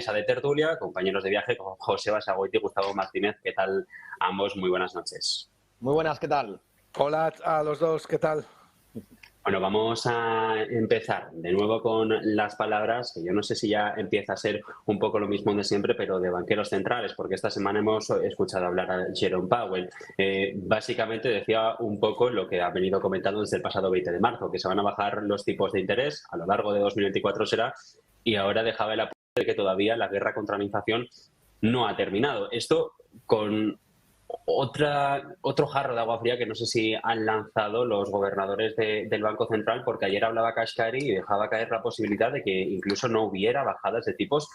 mesa de tertulia, compañeros de viaje con José Basagoiti y Gustavo Martínez. ¿Qué tal ambos? Muy buenas noches. Muy buenas, ¿qué tal? Hola a los dos, ¿qué tal? Bueno, vamos a empezar de nuevo con las palabras, que yo no sé si ya empieza a ser un poco lo mismo de siempre, pero de banqueros centrales, porque esta semana hemos escuchado hablar a Jerome Powell. Básicamente decía un poco lo que ha venido comentando desde el pasado 20 de marzo, que se van a bajar los tipos de interés a lo largo de 2024 será, y ahora dejaba el apunte de que todavía la guerra contra la inflación no ha terminado. Esto con otro jarro de agua fría que no sé si han lanzado los gobernadores del Banco Central, porque ayer hablaba Kashkari y dejaba caer la posibilidad de que incluso no hubiera bajadas de tipos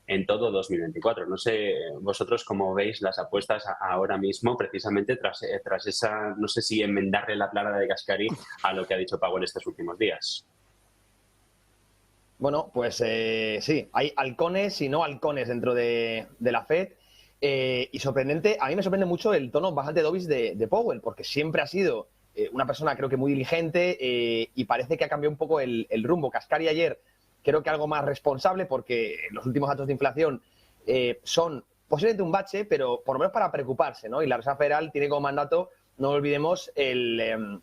en todo 2024. No sé vosotros cómo veis las apuestas ahora mismo, precisamente tras esa, no sé si enmendarle la plana de Kashkari a lo que ha dicho Powell estos últimos días. Bueno, pues sí, hay halcones y no halcones dentro de la Fed. Y sorprendente, a mí me sorprende mucho el tono bastante dovish de Powell, porque siempre ha sido una persona creo que muy diligente y parece que ha cambiado un poco el rumbo. Kashkari ayer creo que algo más responsable, porque los últimos datos de inflación son posiblemente un bache, pero por lo menos para preocuparse, ¿no? Y la Reserva Federal tiene como mandato, no olvidemos, la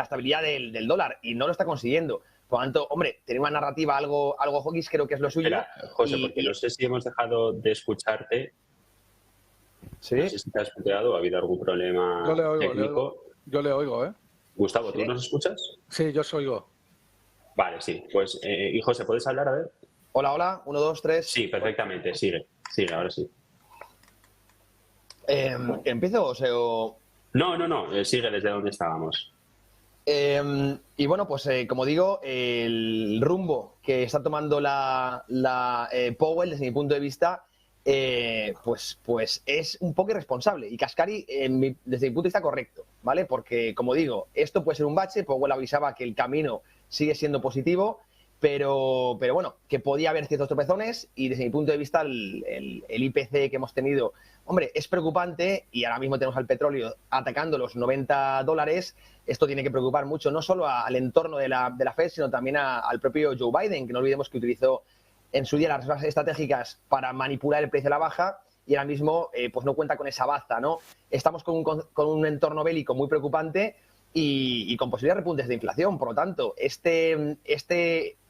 estabilidad del dólar, y no lo está consiguiendo. Por lo tanto, hombre, tener una narrativa algo hawkish creo que es lo suyo. Espera, José, porque no sé si hemos dejado de escucharte. ¿Sí? No sé si te has muteado o ha habido algún problema técnico. Yo le oigo, ¿eh? Gustavo, ¿tú nos escuchas? Sí, yo os oigo. Vale, sí. Pues, y José, ¿puedes hablar? A ver. Hola, hola. 1, 2, 3. Sí, perfectamente. Sigue, ahora sí. ¿Empiezo o sea, No. Sigue desde donde estábamos. Y bueno, pues como digo, el rumbo que está tomando la Powell, desde mi punto de vista, pues es un poco irresponsable. Y Kashkari, desde mi punto de vista, correcto, ¿vale? Porque, como digo, esto puede ser un bache. Powell avisaba que el camino sigue siendo positivo, pero bueno, que podía haber ciertos tropezones, y desde mi punto de vista el IPC que hemos tenido, hombre, es preocupante, y ahora mismo tenemos al petróleo atacando los $90. Esto tiene que preocupar mucho, no solo al entorno de la Fed, sino también al propio Joe Biden, que no olvidemos que utilizó en su día las reservas estratégicas para manipular el precio a la baja, y ahora mismo pues no cuenta con esa baza, ¿no? Estamos con un entorno bélico muy preocupante y con posibles repuntes de inflación. Por lo tanto, este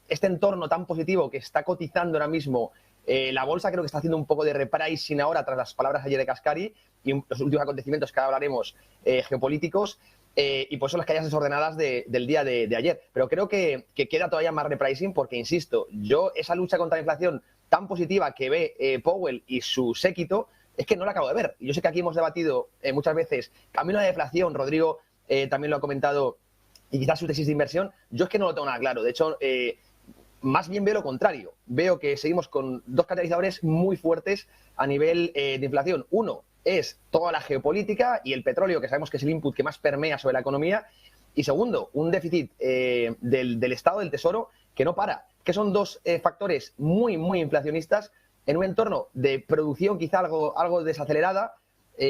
entorno tan positivo que está cotizando ahora mismo la bolsa, creo que está haciendo un poco de repricing ahora tras las palabras ayer de Kashkari y los últimos acontecimientos que ahora hablaremos geopolíticos, y pues son las caídas desordenadas del día de ayer. Pero creo que queda todavía más repricing, porque, insisto, yo esa lucha contra la inflación tan positiva que ve Powell y su séquito, es que no la acabo de ver. Yo sé que aquí hemos debatido muchas veces camino a la deflación, Rodrigo también lo ha comentado, y quizás su tesis de inversión. Yo es que no lo tengo nada claro. De hecho, más bien veo lo contrario. Veo que seguimos con dos catalizadores muy fuertes a nivel de inflación. Uno es toda la geopolítica y el petróleo, que sabemos que es el input que más permea sobre la economía. Y segundo, un déficit del Estado, del Tesoro, que no para. Que son dos factores muy, muy inflacionistas en un entorno de producción quizá algo desacelerada.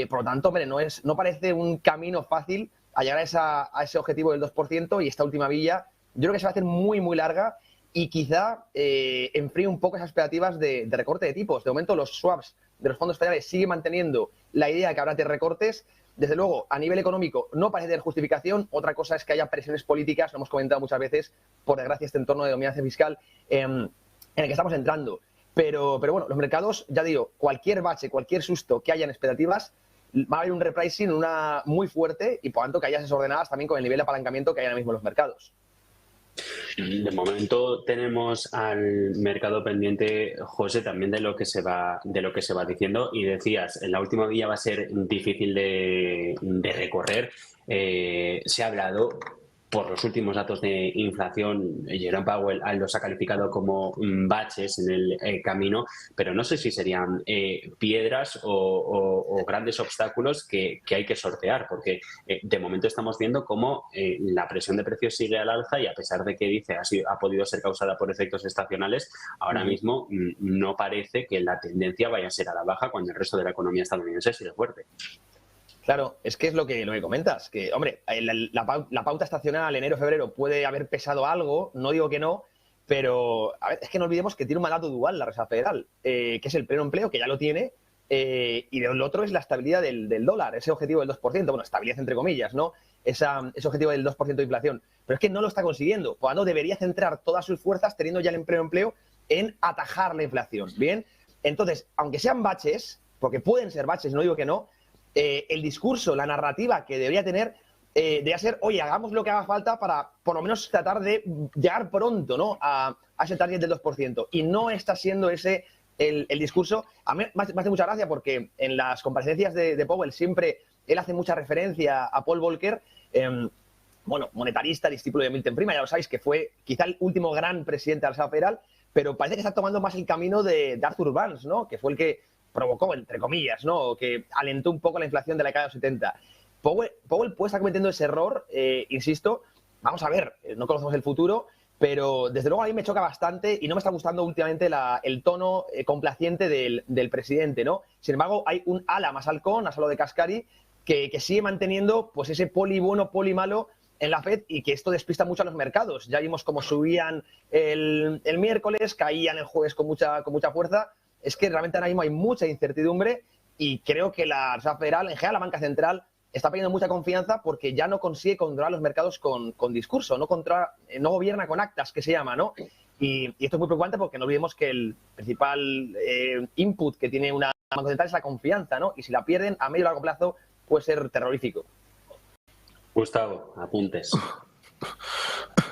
Por lo tanto, hombre, no parece un camino fácil a llegar a ese objetivo del 2%, y esta última villa yo creo que se va a hacer muy, muy larga, y quizá enfríe un poco esas expectativas de recorte de tipos. De momento, los swaps de los fondos federales siguen manteniendo la idea de que habrá recortes. Desde luego, a nivel económico no parece tener justificación. Otra cosa es que haya presiones políticas, lo hemos comentado muchas veces, por desgracia, este entorno de dominancia fiscal en el que estamos entrando. Pero bueno, los mercados, ya digo, cualquier bache, cualquier susto que haya en expectativas, va a haber un repricing muy fuerte, y por tanto caídas desordenadas también con el nivel de apalancamiento que hay ahora mismo en los mercados. De momento tenemos al mercado pendiente, José, también de lo que se va diciendo, y decías, en la última vía va a ser difícil de recorrer. Se ha hablado, por los últimos datos de inflación, Jerome Powell los ha calificado como baches en el camino, pero no sé si serían piedras o grandes obstáculos que hay que sortear, porque de momento estamos viendo cómo la presión de precios sigue al alza, y a pesar de que dice ha podido ser causada por efectos estacionales, ahora mismo no parece que la tendencia vaya a ser a la baja cuando el resto de la economía estadounidense sigue fuerte. Claro, es que es lo que comentas, que, hombre, la pauta estacional enero-febrero puede haber pesado algo, no digo que no, pero a ver, es que no olvidemos que tiene un mandato dual la Reserva Federal, que es el pleno empleo, que ya lo tiene, y lo otro es la estabilidad del dólar, ese objetivo del 2%, bueno, estabilidad entre comillas, ¿no? Ese objetivo del 2% de inflación. Pero es que no lo está consiguiendo. Cuando debería centrar todas sus fuerzas, teniendo ya el empleo, en atajar la inflación. Bien, entonces, aunque sean baches, porque pueden ser baches, no digo que no, el discurso, la narrativa que debería tener debería ser, oye, hagamos lo que haga falta para por lo menos tratar de llegar pronto, ¿no?, a ese target del 2%. Y no está siendo ese el discurso. A mí me hace mucha gracia porque en las comparecencias de Powell siempre él hace mucha referencia a Paul Volcker, bueno, monetarista, discípulo de Milton Friedman, ya lo sabéis, que fue quizá el último gran presidente de la Reserva Federal, pero parece que está tomando más el camino de Arthur Burns, ¿no?, que fue el que provocó, entre comillas, ¿no?, que alentó un poco la inflación de la década de los 70. Powell puede estar cometiendo ese error, insisto. Vamos a ver, no conocemos el futuro, pero desde luego a mí me choca bastante y no me está gustando últimamente el tono complaciente del presidente, ¿no? Sin embargo, hay un ala más halcón, a lo de Kaspari, que sigue manteniendo pues ese poli bueno, poli malo en la Fed, y que esto despista mucho a los mercados. Ya vimos cómo subían el miércoles, caían el jueves con mucha fuerza. Es que realmente ahora mismo hay mucha incertidumbre y creo que la Reserva Federal, en general la banca central, está perdiendo mucha confianza porque ya no consigue controlar los mercados con discurso, no gobierna con actas, que se llama, ¿no? Y esto es muy preocupante porque no olvidemos que el principal input que tiene una banca central es la confianza, ¿no? Y si la pierden a medio y largo plazo puede ser terrorífico. Gustavo, apuntes.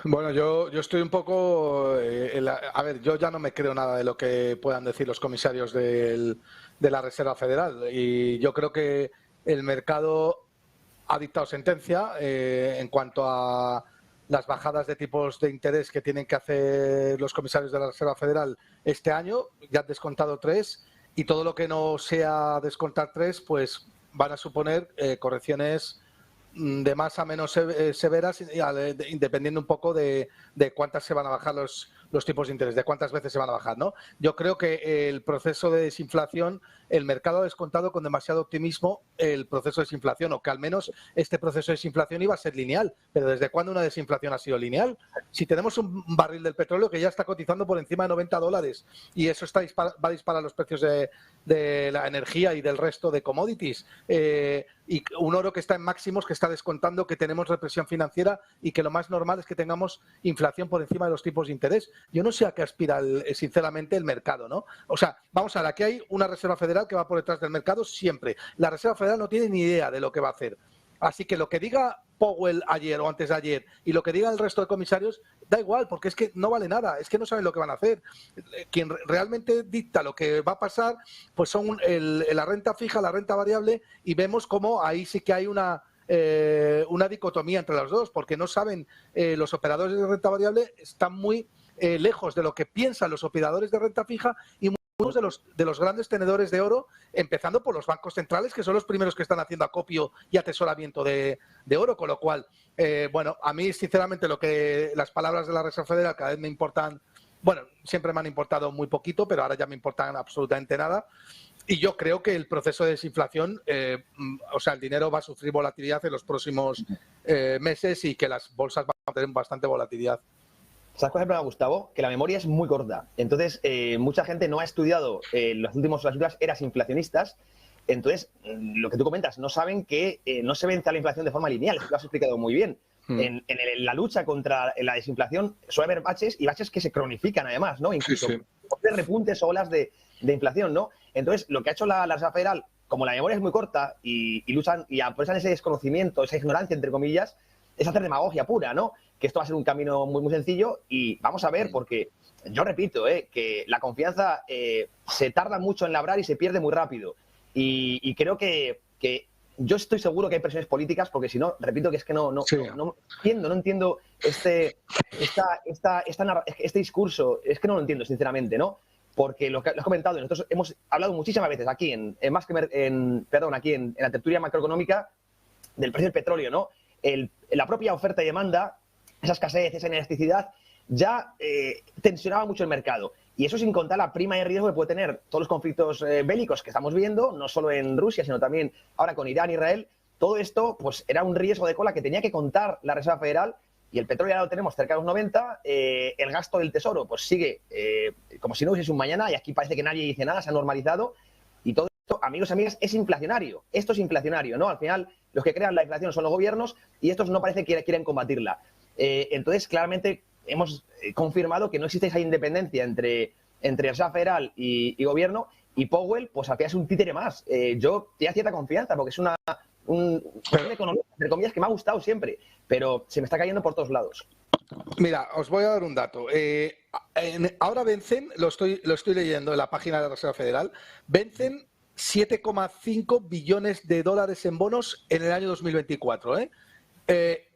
Bueno, yo estoy un poco... a ver, yo ya no me creo nada de lo que puedan decir los comisarios de la Reserva Federal, y yo creo que el mercado ha dictado sentencia en cuanto a las bajadas de tipos de interés que tienen que hacer los comisarios de la Reserva Federal este año. Ya han descontado 3, y todo lo que no sea descontar 3, pues van a suponer correcciones de más a menos severas, dependiendo un poco de cuántas se van a bajar los tipos de interés, de cuántas veces se van a bajar, ¿no? Yo creo que el proceso de desinflación, el mercado ha descontado con demasiado optimismo el proceso de desinflación, o que al menos este proceso de desinflación iba a ser lineal. Pero ¿desde cuándo una desinflación ha sido lineal? Si tenemos un barril del petróleo que ya está cotizando por encima de $90 y eso va a disparar los precios de la energía y del resto de commodities, y un oro que está en máximos, que está descontando que tenemos represión financiera y que lo más normal es que tengamos inflación por encima de los tipos de interés. Yo no sé a qué aspira sinceramente el mercado, ¿no? O sea, vamos a ver, aquí hay una Reserva Federal que va por detrás del mercado siempre. La Reserva Federal no tiene ni idea de lo que va a hacer. Así que lo que diga Powell ayer o antes de ayer y lo que diga el resto de comisarios da igual, porque es que no vale nada, es que no saben lo que van a hacer. Quien realmente dicta lo que va a pasar pues son la renta fija, la renta variable, y vemos cómo ahí sí que hay una dicotomía entre los dos, porque no saben, los operadores de renta variable están muy lejos de lo que piensan los operadores de renta fija, y muchos de los grandes tenedores de oro, empezando por los bancos centrales, que son los primeros que están haciendo acopio y atesoramiento de oro, con lo cual, bueno, a mí sinceramente las palabras de la Reserva Federal cada vez me importan, bueno, siempre me han importado muy poquito, pero ahora ya me importan absolutamente nada. Y yo creo que el proceso de desinflación, o sea, el dinero va a sufrir volatilidad en los próximos meses, y que las bolsas van a tener bastante volatilidad. ¿Sabes cuál es el problema, Gustavo? Que la memoria es muy corta. Entonces, mucha gente no ha estudiado las últimas eras inflacionistas. Entonces, lo que tú comentas, no saben que no se vence a la inflación de forma lineal. Eso lo has explicado muy bien. En la lucha contra la desinflación suele haber baches, y baches que se cronifican además, ¿no? Incluso sí. repuntes o olas de inflación, ¿no? Entonces, lo que ha hecho la Reserva Federal, como la memoria es muy corta y luchan y aprovechan ese desconocimiento, esa ignorancia, entre comillas, es hacer demagogia pura, ¿no? Que esto va a ser un camino muy, muy sencillo, y vamos a ver, porque yo repito, que la confianza se tarda mucho en labrar y se pierde muy rápido. Y creo que yo estoy seguro que hay presiones políticas, porque si no, repito que es que no entiendo este discurso, es que no lo entiendo, sinceramente, ¿no? Porque lo que has comentado, nosotros hemos hablado muchísimas veces aquí en la tertulia macroeconómica del precio del petróleo, ¿no? La propia oferta y demanda, esa escasez, esa inelasticidad, ya tensionaba mucho el mercado. Y eso sin contar la prima de riesgo que puede tener todos los conflictos bélicos que estamos viendo, no solo en Rusia, sino también ahora con Irán, Israel. Todo esto pues era un riesgo de cola que tenía que contar la Reserva Federal, y el petróleo ya lo tenemos cerca de los 90, el gasto del tesoro pues sigue como si no hubiese un mañana, y aquí parece que nadie dice nada, se ha normalizado, y todo esto, amigos y amigas, es inflacionario. Esto es inflacionario, ¿no? Al final, los que crean la inflación son los gobiernos y estos no parece que quieren combatirla. Entonces, claramente, hemos confirmado que no existe esa independencia entre Reserva Federal y gobierno, y Powell, pues al final es un títere más. Yo tenía cierta confianza porque es un economista, entre comillas, que me ha gustado siempre, pero se me está cayendo por todos lados. Mira, os voy a dar un dato. Ahora vencen, lo estoy leyendo en la página de la Reserva Federal, vencen 7,5 billones de dólares en bonos en el año 2024.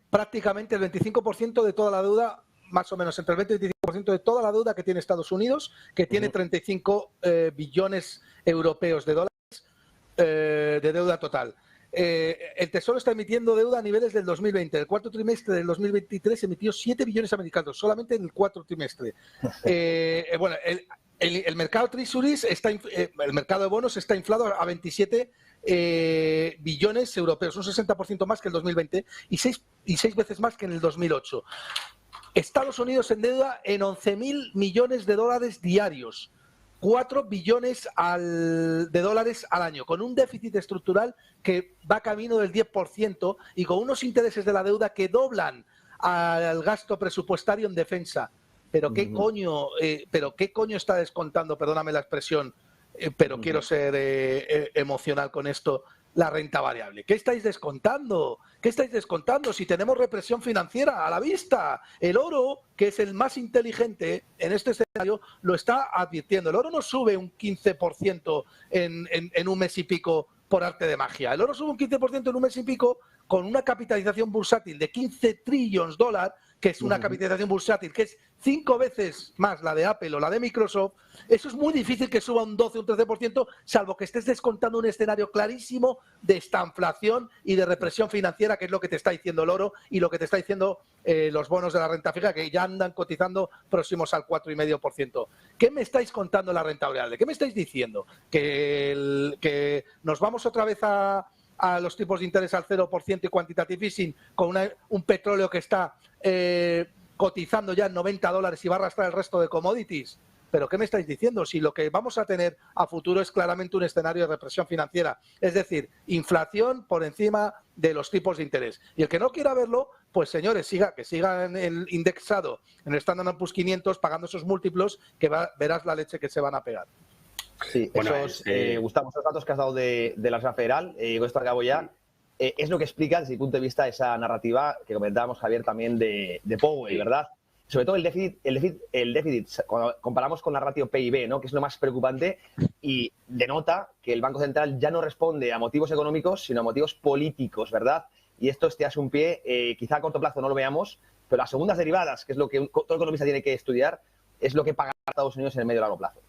Prácticamente el 25% de toda la deuda, más o menos entre el 20 y el 25% de toda la deuda que tiene Estados Unidos, que tiene 35 billones europeos de dólares de deuda total. El Tesoro está emitiendo deuda a niveles del 2020. El cuarto trimestre del 2023 emitió 7 billones americanos, solamente en el cuarto trimestre. Bueno, el mercado Treasuries el mercado de bonos está inflado a 27 billones europeos, un 60% más que el 2020 y 6 veces más que en el 2008. Estados Unidos en deuda en 11.000 millones de dólares diarios. 4 billones de dólares al año, con un déficit estructural que va camino del 10% y con unos intereses de la deuda que doblan al gasto presupuestario en defensa. ¿Pero qué coño está descontando, perdóname la expresión, pero quiero ser emocional con esto, la renta variable? ¿Qué estáis descontando? ¿Qué estáis descontando si tenemos represión financiera a la vista? El oro, que es el más inteligente en este escenario, lo está advirtiendo. El oro no sube un 15% en un mes y pico por arte de magia. El oro sube un 15% en un mes y pico con una capitalización bursátil de 15 trillones dólares, que es una capitalización bursátil que es 5 veces más la de Apple o la de Microsoft. Eso es muy difícil que suba un 12 o un 13%, salvo que estés descontando un escenario clarísimo de estanflación y de represión financiera, que es lo que te está diciendo el oro y lo que te está diciendo los bonos de la renta fija, que ya andan cotizando próximos al 4,5%. ¿Qué me estáis contando la renta variable? ¿Qué me estáis diciendo? ¿Que nos vamos otra vez a los tipos de interés al 0% y quantitative easing con un petróleo que está cotizando ya en $90 y va a arrastrar el resto de commodities? ¿Pero qué me estáis diciendo? Si lo que vamos a tener a futuro es claramente un escenario de represión financiera, es decir, inflación por encima de los tipos de interés. Y el que no quiera verlo, pues señores, que siga en el indexado, en el Standard & Poor's 500, pagando esos múltiplos, que verás la leche que se van a pegar. Sí, bueno, Gustavo, esos datos que has dado de la Reserva Federal, con esto acabo ya, es lo que explica desde mi punto de vista esa narrativa que comentábamos, Javier, también de Powell, ¿verdad? Sobre todo el déficit, cuando comparamos con la ratio PIB, ¿no? Que es lo más preocupante, y denota que el Banco Central ya no responde a motivos económicos, sino a motivos políticos, ¿verdad? Y esto te hace un pie, quizá a corto plazo no lo veamos, pero las segundas derivadas, que es lo que todo economista tiene que estudiar, es lo que paga Estados Unidos en el medio y largo plazo.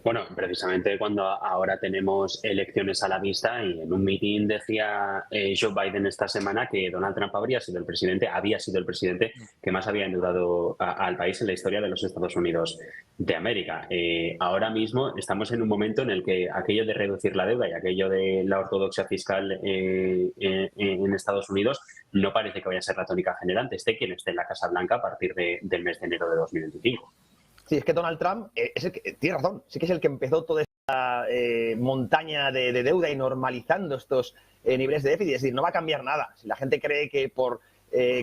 Bueno, precisamente cuando ahora tenemos elecciones a la vista, y en un mitin decía Joe Biden esta semana que Donald Trump había sido el presidente que más había endeudado al país en la historia de los Estados Unidos de América. Ahora mismo estamos en un momento en el que aquello de reducir la deuda y aquello de la ortodoxia fiscal en Estados Unidos no parece que vaya a ser la tónica generante, esté quien esté en la Casa Blanca a partir del mes de enero de 2025. Sí, es que Donald Trump tiene razón, sí que es el que empezó toda esta montaña de deuda y normalizando estos niveles de déficit. Es decir, no va a cambiar nada. Si la gente cree que por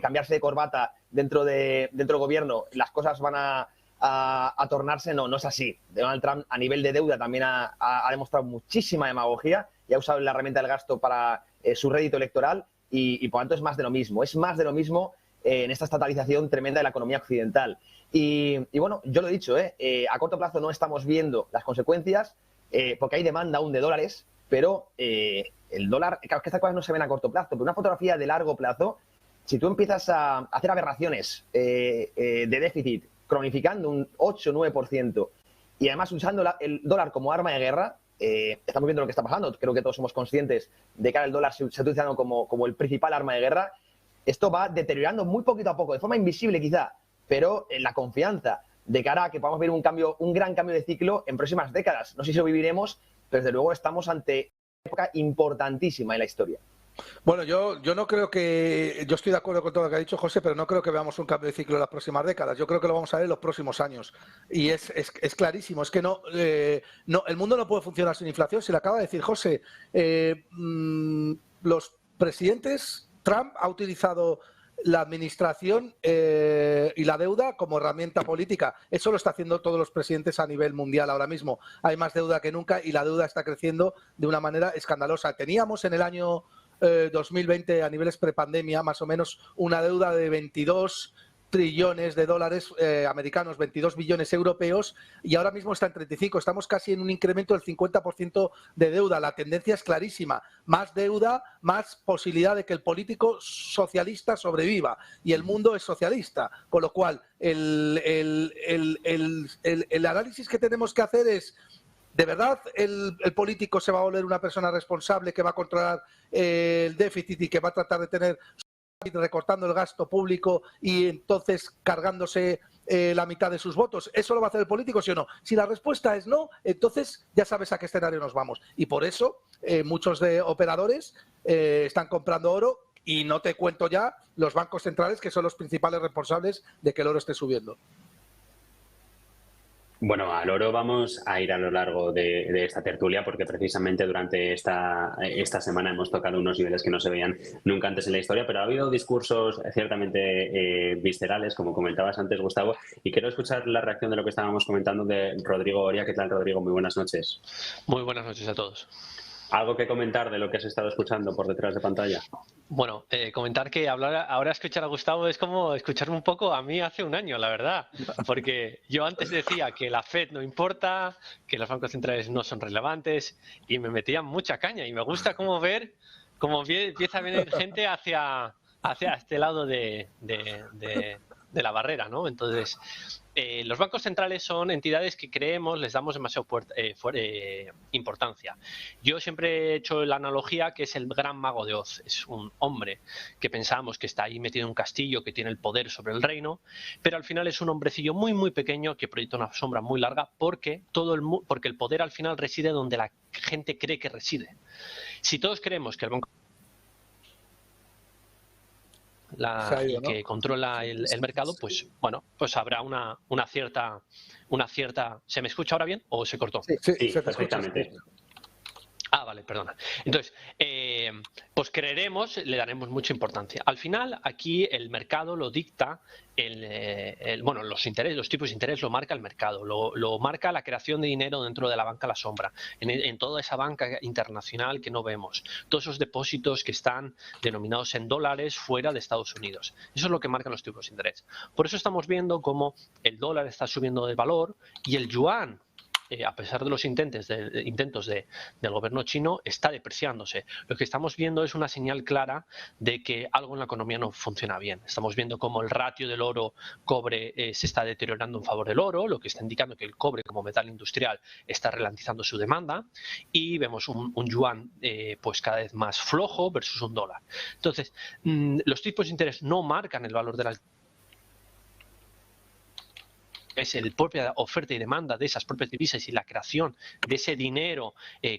cambiarse de corbata dentro del gobierno las cosas van a tornarse, no es así. Donald Trump a nivel de deuda también ha demostrado muchísima demagogia y ha usado la herramienta del gasto para su rédito electoral y por lo tanto es más de lo mismo. Es más de lo mismo en esta estatalización tremenda de la economía occidental. Y bueno, yo lo he dicho, a corto plazo no estamos viendo las consecuencias porque hay demanda aún de dólares, pero el dólar, claro, es que estas cosas no se ven a corto plazo, pero una fotografía de largo plazo, si tú empiezas a hacer aberraciones de déficit, cronificando un 8-9% y además usando el dólar como arma de guerra, estamos viendo lo que está pasando, creo que todos somos conscientes de que ahora el dólar se está utilizando como el principal arma de guerra. Esto va deteriorando muy poquito a poco, de forma invisible quizá, pero en la confianza de cara a que podamos ver un gran cambio de ciclo en próximas décadas. No sé si lo viviremos, pero desde luego estamos ante una época importantísima en la historia. Bueno, yo no creo que... Yo estoy de acuerdo con todo lo que ha dicho José, pero no creo que veamos un cambio de ciclo en las próximas décadas. Yo creo que lo vamos a ver en los próximos años. Y es clarísimo. Es que el mundo no puede funcionar sin inflación. Se le acaba de decir José. Los presidentes... Trump ha utilizado la administración y la deuda como herramienta política. Eso lo está haciendo todos los presidentes a nivel mundial ahora mismo. Hay más deuda que nunca y la deuda está creciendo de una manera escandalosa. Teníamos en el año 2020 a niveles prepandemia más o menos una deuda de 22 trillones de dólares americanos, 22 billones europeos, y ahora mismo está en 35. Estamos casi en un incremento del 50% de deuda. La tendencia es clarísima. Más deuda, más posibilidad de que el político socialista sobreviva. Y el mundo es socialista. Con lo cual, el análisis que tenemos que hacer es... ¿De verdad el político se va a volver una persona responsable que va a controlar el déficit y que va a tratar de tener recortando el gasto público y entonces cargándose la mitad de sus votos? ¿Eso lo va a hacer el político, sí o no? Si la respuesta es no, entonces ya sabes a qué escenario nos vamos. Y por eso muchos de operadores están comprando oro, y no te cuento ya los bancos centrales, que son los principales responsables de que el oro esté subiendo. Bueno, al oro vamos a ir a lo largo de esta tertulia, porque precisamente durante esta semana hemos tocado unos niveles que no se veían nunca antes en la historia, pero ha habido discursos ciertamente viscerales, como comentabas antes, Gustavo, y quiero escuchar la reacción de lo que estábamos comentando de Rodrigo Oria. ¿Qué tal, Rodrigo? Muy buenas noches. Muy buenas noches a todos. ¿Algo que comentar de lo que has estado escuchando por detrás de pantalla? Bueno, comentar que ahora escuchar a Gustavo es como escucharme un poco a mí hace un año, la verdad. Porque yo antes decía que la Fed no importa, que los bancos centrales no son relevantes, y me metían mucha caña. Y me gusta cómo empieza a venir gente hacia este lado de la barrera, ¿no? Entonces, los bancos centrales son entidades que creemos les damos demasiado importancia. Yo siempre he hecho la analogía que es el gran mago de Oz. Es un hombre que pensamos que está ahí metido en un castillo, que tiene el poder sobre el reino, pero al final es un hombrecillo muy, muy pequeño que proyecta una sombra muy larga, porque el poder al final reside donde la gente cree que reside. Si todos creemos que el banco que controla el mercado, pues bueno, pues habrá una cierta... ¿Se me escucha ahora bien o se cortó? Sí, perfectamente. Ah, vale, perdona. Entonces, pues creeremos, le daremos mucha importancia. Al final, aquí el mercado lo dicta, los tipos de interés lo marca el mercado, lo marca la creación de dinero dentro de la banca a la sombra, en toda esa banca internacional que no vemos, todos esos depósitos que están denominados en dólares fuera de Estados Unidos. Eso es lo que marcan los tipos de interés. Por eso estamos viendo cómo el dólar está subiendo de valor y el yuan, a pesar de los intentos del gobierno chino, está depreciándose. Lo que estamos viendo es una señal clara de que algo en la economía no funciona bien. Estamos viendo cómo el ratio del oro-cobre se está deteriorando en favor del oro, lo que está indicando que el cobre como metal industrial está ralentizando su demanda, y vemos un yuan pues cada vez más flojo versus un dólar. Entonces, los tipos de interés no marcan el valor de la... Es la propia oferta y demanda de esas propias divisas y la creación de ese dinero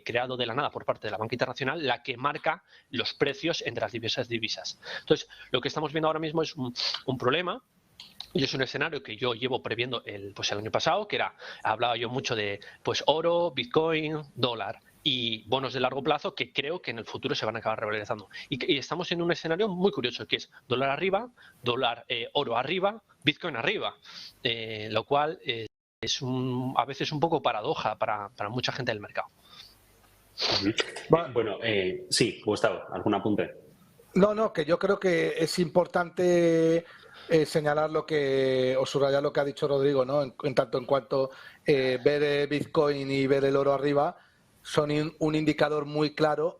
creado de la nada por parte de la banca internacional la que marca los precios entre las diversas divisas. Entonces, lo que estamos viendo ahora mismo es un problema, y es un escenario que yo llevo previendo el año pasado, que hablaba yo mucho de oro, Bitcoin, dólar y bonos de largo plazo, que creo que en el futuro se van a acabar revalorizando. Y estamos en un escenario muy curioso, que es dólar arriba, oro arriba, Bitcoin arriba, lo cual es a veces un poco paradoja para mucha gente del mercado. Bueno, sí, Gustavo, ¿algún apunte? No, que yo creo que es importante señalar o subrayar lo que ha dicho Rodrigo, ¿no? En tanto en cuanto ver Bitcoin y ver el oro arriba son un indicador muy claro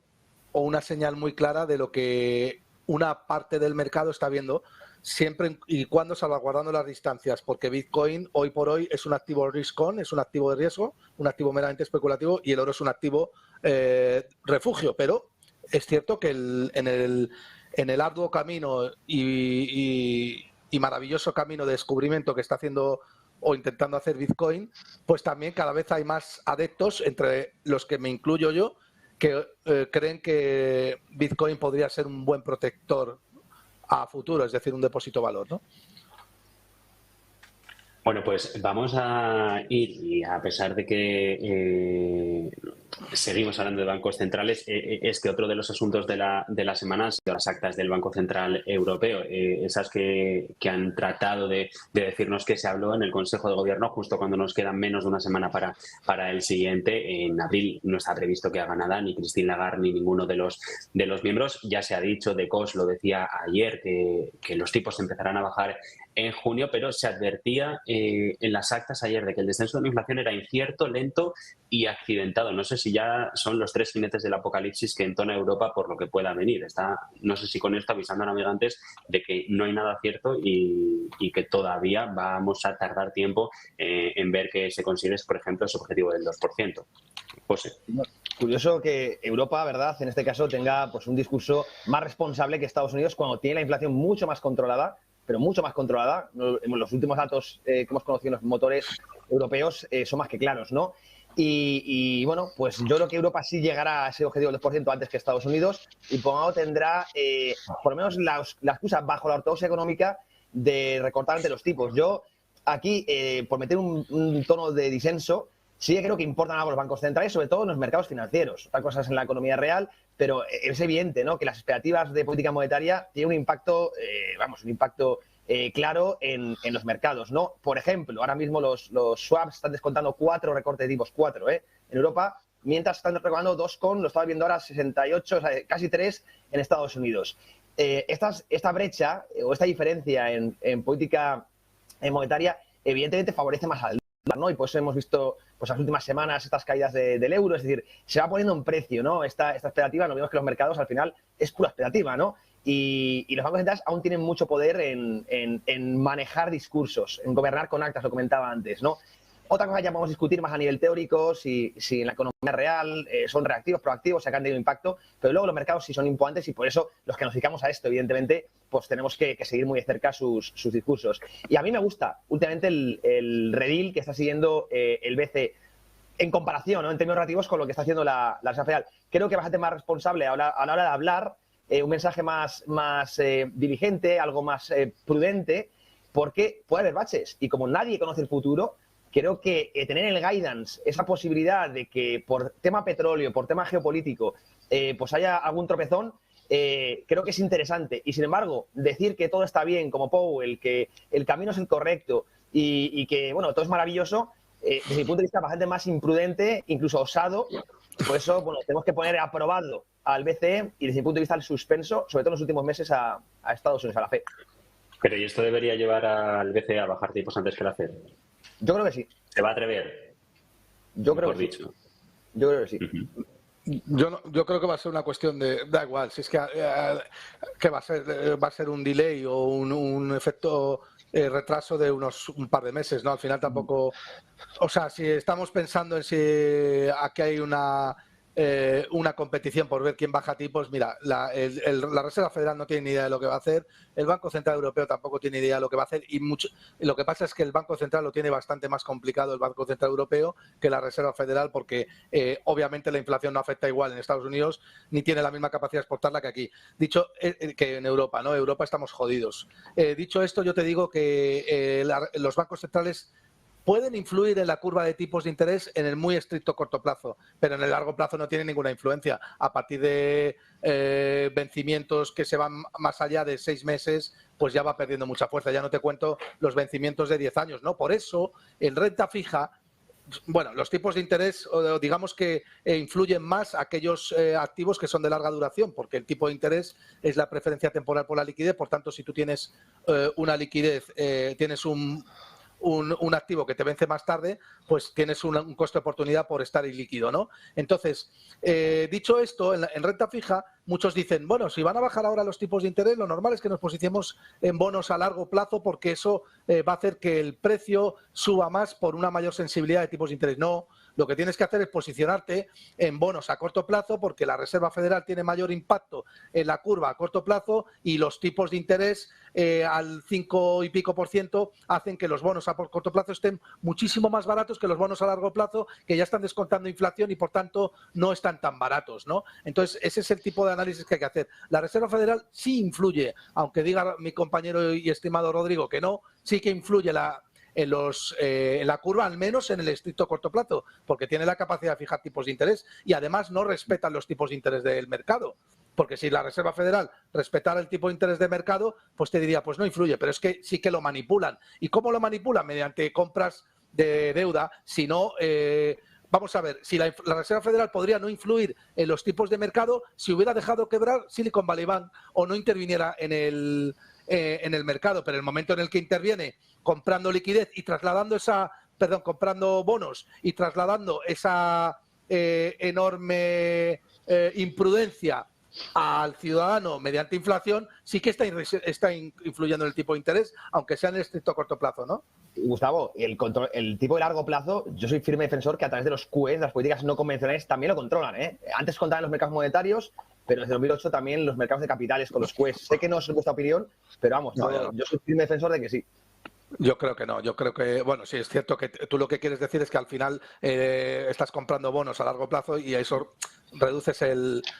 o una señal muy clara de lo que una parte del mercado está viendo, siempre y cuando salvaguardando las distancias, porque Bitcoin hoy por hoy es un activo risk-on, es un activo de riesgo, un activo meramente especulativo, y el oro es un activo refugio. Pero es cierto que en el arduo camino y maravilloso camino de descubrimiento que está haciendo o intentando hacer Bitcoin, pues también cada vez hay más adeptos, entre los que me incluyo yo, que creen que Bitcoin podría ser un buen protector a futuro, es decir, un depósito valor, ¿no? Bueno, pues vamos a ir, y a pesar de que seguimos hablando de bancos centrales, es que otro de los asuntos de la semana han sido las actas del Banco Central Europeo, esas que han tratado de decirnos que se habló en el Consejo de Gobierno justo cuando nos quedan menos de una semana para el siguiente. En abril no está previsto que haga nada ni Christine Lagarde ni ninguno de los miembros. Ya se ha dicho, De Cos lo decía ayer, que los tipos empezarán a bajar en junio, pero se advertía en las actas ayer de que el descenso de la inflación era incierto, lento y accidentado. No sé si ya son los 3 jinetes del apocalipsis que entona Europa por lo que pueda venir. No sé si con esto avisando a navegantes de que no hay nada cierto y que todavía vamos a tardar tiempo en ver que se consigue, por ejemplo, ese objetivo del 2%. José. Curioso que Europa, ¿verdad?, en este caso tenga pues un discurso más responsable que Estados Unidos cuando tiene la inflación mucho más controlada, pero mucho más controlada. Los últimos datos que hemos conocido en los motores europeos son más que claros, ¿no? Y bueno, pues yo creo que Europa sí llegará a ese objetivo del 2% antes que Estados Unidos y por un lado tendrá por lo menos la excusa bajo la ortodoxia económica de recortar ante los tipos. Yo aquí, por meter un tono de disenso, sí que creo que importan algo los bancos centrales, sobre todo en los mercados financieros. Otra cosa es en la economía real, pero es evidente, ¿no?, que las expectativas de política monetaria tienen un impacto, claro en los mercados, ¿no? Por ejemplo, ahora mismo los swaps están descontando 4 recortes de tipos, 4, en Europa, mientras están regalando 2, lo estaba viendo ahora, 68, o sea, casi 3 en Estados Unidos. Esta brecha o esta diferencia en política monetaria evidentemente favorece más al dólar, ¿no? Y por eso hemos visto pues las últimas semanas estas caídas del euro, es decir, se va poniendo en precio, ¿no?, esta expectativa. No vemos que los mercados al final es pura expectativa, ¿no? Y los bancos centrales aún tienen mucho poder en manejar discursos, en gobernar con actas, lo comentaba antes, ¿no? Otra cosa ya podemos discutir más a nivel teórico, si en la economía real son reactivos, proactivos, si han tenido impacto, pero luego los mercados sí son importantes y por eso los que nos dedicamos a esto, evidentemente, pues tenemos que seguir muy de cerca sus discursos. Y a mí me gusta últimamente el redil que está siguiendo el BCE en comparación, ¿no?, en términos relativos con lo que está haciendo la Reserva Federal. Creo que es bastante más responsable a la hora de hablar, un mensaje más diligente, algo más prudente, porque puede haber baches y como nadie conoce el futuro, creo que tener en el guidance esa posibilidad de que por tema petróleo, por tema geopolítico, pues haya algún tropezón, creo que es interesante. Y sin embargo, decir que todo está bien, como Powell, que el camino es el correcto y que, bueno, todo es maravilloso, desde mi punto de vista, bastante más imprudente, incluso osado. Por eso, bueno, tenemos que poner aprobado al BCE y desde mi punto de vista el suspenso, sobre todo en los últimos meses, a Estados Unidos, a la FED. Pero ¿y esto debería llevar al BCE a bajar tipos antes que la FED? Yo creo que sí. ¿Se va a atrever? Yo creo que sí. Yo creo que sí. Yo creo que va a ser una cuestión de, da igual, si es que va a ser un delay o un efecto retraso de un par de meses, ¿no? Al final tampoco, o sea, si estamos pensando en si aquí hay una competición por ver quién baja tipos, mira, la Reserva Federal no tiene ni idea de lo que va a hacer, el Banco Central Europeo tampoco tiene ni idea de lo que va a hacer y lo que pasa es que el Banco Central lo tiene bastante más complicado, el Banco Central Europeo, que la Reserva Federal, porque obviamente la inflación no afecta igual en Estados Unidos ni tiene la misma capacidad de exportarla que aquí. Dicho que en Europa, ¿no? Europa estamos jodidos. Dicho esto, yo te digo que los bancos centrales pueden influir en la curva de tipos de interés en el muy estricto corto plazo, pero en el largo plazo no tienen ninguna influencia. A partir de vencimientos que se van más allá de 6 meses, pues ya va perdiendo mucha fuerza. Ya no te cuento los vencimientos de 10 años, ¿no? Por eso, en renta fija, bueno, los tipos de interés, digamos que influyen más aquellos activos que son de larga duración, porque el tipo de interés es la preferencia temporal por la liquidez. Por tanto, si tú tienes una liquidez, tienes un activo que te vence más tarde, pues tienes un coste de oportunidad por estar ilíquido, ¿no? Entonces, dicho esto, en renta fija, muchos dicen, bueno, si van a bajar ahora los tipos de interés, lo normal es que nos posicionemos en bonos a largo plazo porque eso va a hacer que el precio suba más por una mayor sensibilidad de tipos de interés. No, Lo que tienes que hacer es posicionarte en bonos a corto plazo, porque la Reserva Federal tiene mayor impacto en la curva a corto plazo y los tipos de interés al 5 y pico % hacen que los bonos a corto plazo estén muchísimo más baratos que los bonos a largo plazo, que ya están descontando inflación y por tanto no están tan baratos, ¿no? Entonces ese es el tipo de análisis que hay que hacer. La Reserva Federal sí influye, aunque diga mi compañero y estimado Rodrigo que no, sí que influye en la curva, al menos en el estricto corto plazo, porque tiene la capacidad de fijar tipos de interés y además no respetan los tipos de interés del mercado. Porque si la Reserva Federal respetara el tipo de interés de mercado, pues te diría, pues no influye, pero es que sí que lo manipulan. ¿Y cómo lo manipulan? Mediante compras de deuda. Si no, vamos a ver, si la Reserva Federal podría no influir en los tipos de mercado si hubiera dejado quebrar Silicon Valley Bank o no interviniera en el mercado, pero en el momento en el que interviene comprando liquidez y trasladando comprando bonos y trasladando esa enorme imprudencia al ciudadano mediante inflación, sí que está influyendo en el tipo de interés, aunque sea en el estricto corto plazo, ¿no? Gustavo, el tipo de largo plazo, yo soy firme defensor que a través de los QEs, las políticas no convencionales, también lo controlan, ¿eh? Antes contaban los mercados monetarios, pero desde 2008 también los mercados de capitales con los QEs. Sé que no es vuestra opinión, pero vamos, yo soy firme defensor de que sí. Yo creo que no, yo creo que, bueno, sí es cierto que tú lo que quieres decir es que al final estás comprando bonos a largo plazo y eso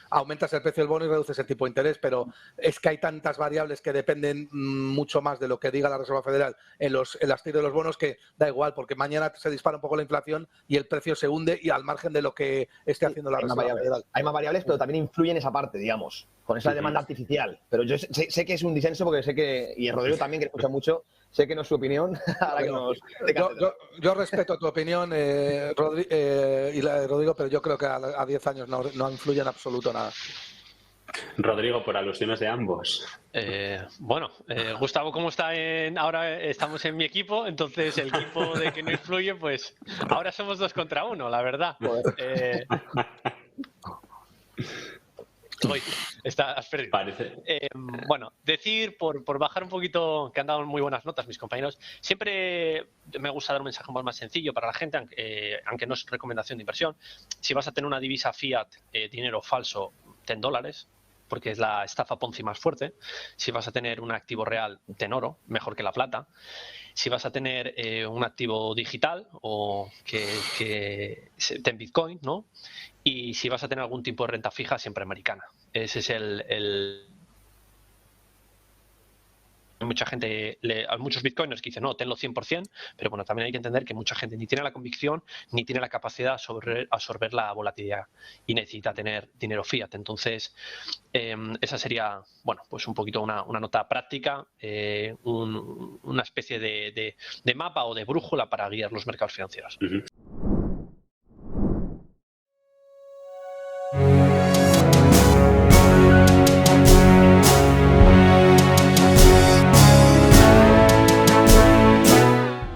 aumentas el precio del bono y reduces el tipo de interés, pero es que hay tantas variables que dependen mucho más de lo que diga la Reserva Federal en las tiras de los bonos que da igual, porque mañana se dispara un poco la inflación y el precio se hunde y al margen de lo que esté haciendo la Reserva Federal. Hay más variables, pero también influyen esa parte, digamos, con esa demanda artificial. Pero yo sé que es un disenso porque sé que, y el Rodrigo también, que escucha mucho, sé que no es su opinión. Yo respeto tu opinión, y la de Rodrigo, pero yo creo que a 10 años no influye en absoluto nada. Rodrigo, por alusiones de ambos. Gustavo, como está ahora estamos en mi equipo, entonces el equipo de que no influye, pues ahora somos 2 contra 1, la verdad. Has perdido. Parece. Decir, por bajar un poquito, que han dado muy buenas notas mis compañeros, siempre me gusta dar un mensaje más sencillo para la gente, aunque no es recomendación de inversión. Si vas a tener una divisa fiat, dinero falso, ten dólares, porque es la estafa Ponzi más fuerte. Si vas a tener un activo real, ten oro, mejor que la plata. Si vas a tener un activo digital, o ten Bitcoin, ¿no? Y si vas a tener algún tipo de renta fija, siempre americana. Ese es Hay mucha gente, hay muchos bitcoiners que dicen, no, tenlo 100%, pero bueno, también hay que entender que mucha gente ni tiene la convicción ni tiene la capacidad de absorber la volatilidad y necesita tener dinero fiat. Entonces, esa sería, pues un poquito una nota práctica, una especie de mapa o de brújula para guiar los mercados financieros.